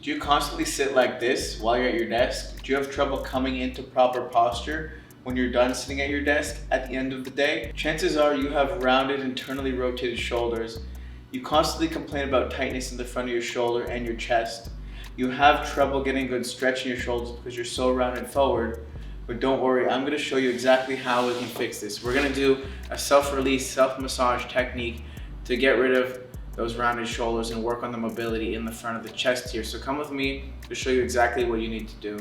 Do you constantly sit like this while you're at your desk? Do you have trouble coming into proper posture when you're done sitting at your desk at the end of the day? Chances are you have rounded, internally rotated shoulders. You constantly complain about tightness in the front of your shoulder and your chest. You have trouble getting good stretch in your shoulders because you're so rounded forward. But don't worry, I'm going to show you exactly how we can fix this. We're going to do a self-release, self-massage technique to get rid of those rounded shoulders and work on the mobility in the front of the chest here. So come with me to show you exactly what you need to do.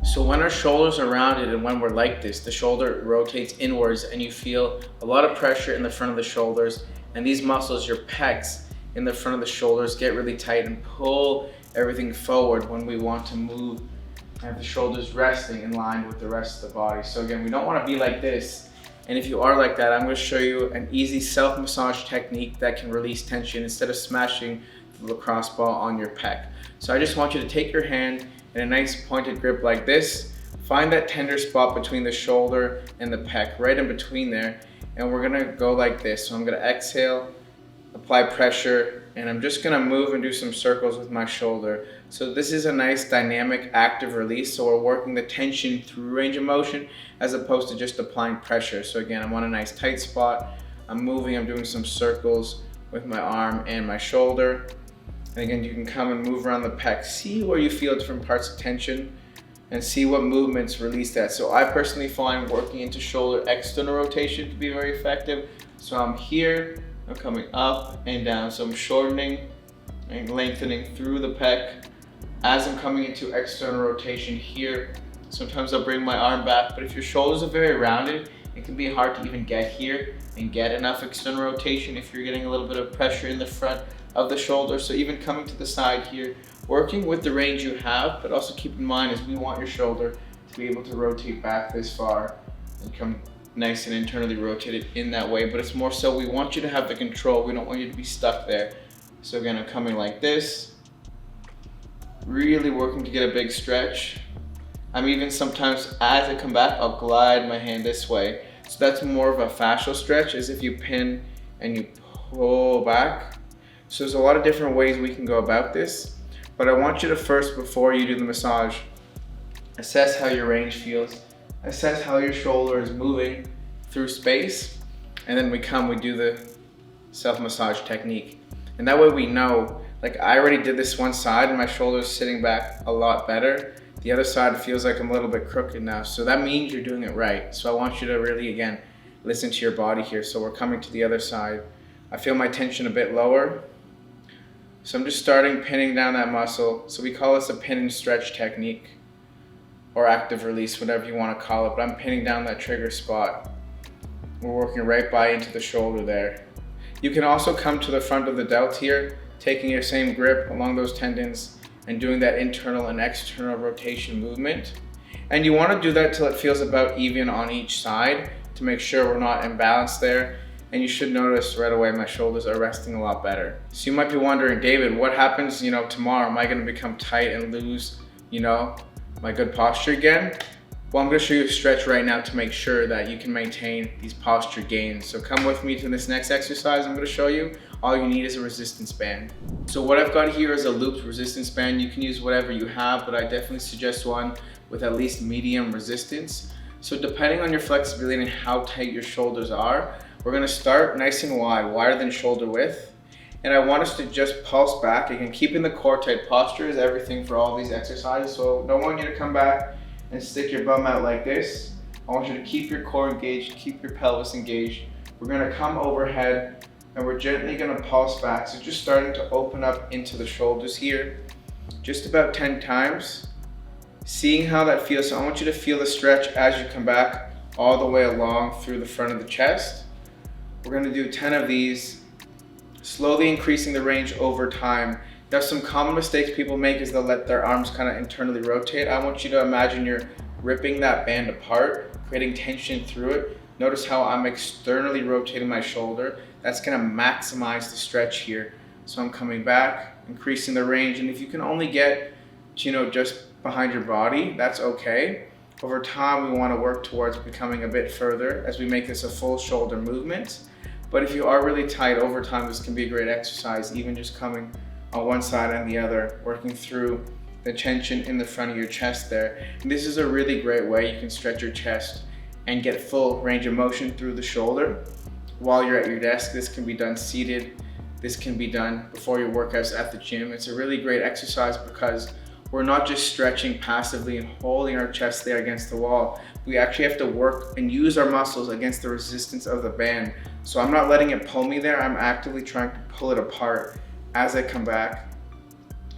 So when our shoulders are rounded and when we're like this, the shoulder rotates inwards and you feel a lot of pressure in the front of the shoulders, and these muscles, your pecs in the front of the shoulders, get really tight and pull everything forward when we want to move and have the shoulders resting in line with the rest of the body. So again, we don't want to be like this. And if you are like that, I'm going to show you an easy self-massage technique that can release tension instead of smashing the lacrosse ball on your pec. So I just want you to take your hand in a nice pointed grip like this. Find that tender spot between the shoulder and the pec, right in between there. And we're going to go like this. So I'm going to exhale, apply pressure, and I'm just going to move and do some circles with my shoulder. So this is a nice dynamic active release, so we're working the tension through range of motion as opposed to just applying pressure. So again, I'm on a nice tight spot, I'm moving, I'm doing some circles with my arm and my shoulder. And again, you can come and move around the pec, see where you feel different parts of tension and see what movements release that. So I personally find working into shoulder external rotation to be very effective. So I'm here, I'm coming up and down, so I'm shortening and lengthening through the pec as I'm coming into external rotation here. Sometimes I'll bring my arm back, but if your shoulders are very rounded, it can be hard to even get here and get enough external rotation if you're getting a little bit of pressure in the front of the shoulder. So even coming to the side here, working with the range you have, but also keep in mind is we want your shoulder to be able to rotate back this far and come nice and internally rotated in that way. But it's more so we want you to have the control. We don't want you to be stuck there. So again, I'm coming like this, really working to get a big stretch. I'm even sometimes, as I come back, I'll glide my hand this way. So that's more of a fascial stretch, as if you pin and you pull back. So there's a lot of different ways we can go about this, but I want you to first, before you do the massage, assess how your range feels, assess how your shoulder is moving through space, and then we do the self-massage technique. And that way we know, like I already did this one side and my shoulder's sitting back a lot better. The other side feels like I'm a little bit crooked now. So that means you're doing it right. So I want you to really, again, listen to your body here. So we're coming to the other side. I feel my tension a bit lower. So I'm just starting pinning down that muscle. So we call this a pin and stretch technique or active release, whatever you want to call it. But I'm pinning down that trigger spot. We're working right by into the shoulder there. You can also come to the front of the delt here, taking your same grip along those tendons and doing that internal and external rotation movement. And you want to do that till it feels about even on each side to make sure we're not imbalanced there. And you should notice right away my shoulders are resting a lot better. So you might be wondering, David, what happens, tomorrow? Am I going to become tight and lose, my good posture again? Well, I'm going to show you a stretch right now to make sure that you can maintain these posture gains. So come with me to this next exercise I'm going to show you. All you need is a resistance band. So what I've got here is a looped resistance band. You can use whatever you have, but I definitely suggest one with at least medium resistance. So depending on your flexibility and how tight your shoulders are, we're going to start nice and wide, wider than shoulder width. And I want us to just pulse back. Again, keeping the core tight. Posture is everything for all these exercises. So don't want you to come back and stick your bum out like this. I want you to keep your core engaged, keep your pelvis engaged. We're going to come overhead and we're gently going to pulse back. So just starting to open up into the shoulders here, just about 10 times. Seeing how that feels. So I want you to feel the stretch as you come back all the way along through the front of the chest. We're going to do 10 of these, slowly increasing the range over time. Now, some common mistakes people make is they'll let their arms kind of internally rotate. I want you to imagine you're ripping that band apart, creating tension through it. Notice how I'm externally rotating my shoulder. That's going to maximize the stretch here. So I'm coming back, increasing the range, and if you can only get, just behind your body, that's okay. Over time, we want to work towards becoming a bit further as we make this a full shoulder movement. But if you are really tight over time, this can be a great exercise, even just coming on one side and the other, working through the tension in the front of your chest there. And this is a really great way you can stretch your chest and get full range of motion through the shoulder while you're at your desk. This can be done seated. This can be done before your workouts at the gym. It's a really great exercise because we're not just stretching passively and holding our chest there against the wall. We actually have to work and use our muscles against the resistance of the band. So I'm not letting it pull me there. I'm actively trying to pull it apart as I come back.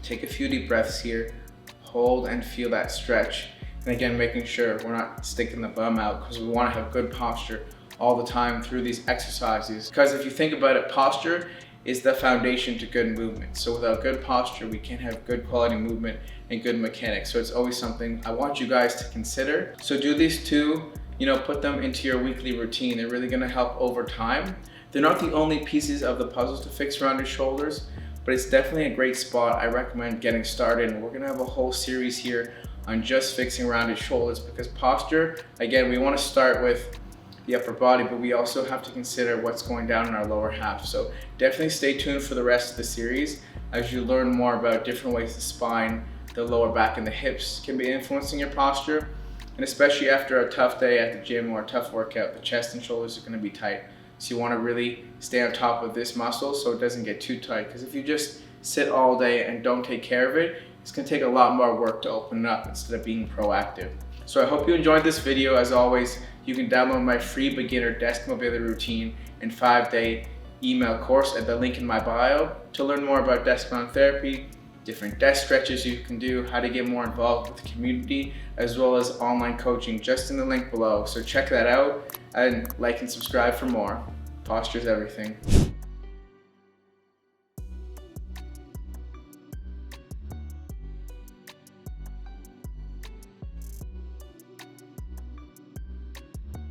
Take a few deep breaths here. Hold and feel that stretch. And again, making sure we're not sticking the bum out, because we want to have good posture all the time through these exercises. Because if you think about it, posture is the foundation to good movement. So without good posture, we can't have good quality movement and good mechanics. So it's always something I want you guys to consider. So do these two, put them into your weekly routine. They're really gonna help over time. They're not the only pieces of the puzzle to fix around your shoulders, but it's definitely a great spot. I recommend getting started, and we're gonna have a whole series here on just fixing rounded shoulders, because posture, again, we wanna start with the upper body, but we also have to consider what's going down in our lower half. So definitely stay tuned for the rest of the series as you learn more about different ways the spine, the lower back, and the hips can be influencing your posture. And especially after a tough day at the gym or a tough workout, the chest and shoulders are gonna be tight. So you wanna really stay on top of this muscle so it doesn't get too tight. Because if you just sit all day and don't take care of it, it's gonna take a lot more work to open it up instead of being proactive. So I hope you enjoyed this video. As always, you can download my free beginner desk mobility routine and 5-day email course at the link in my bio to learn more about desk-bound therapy, different desk stretches you can do, how to get more involved with the community, as well as online coaching just in the link below. So check that out and like and subscribe for more. Posture is everything.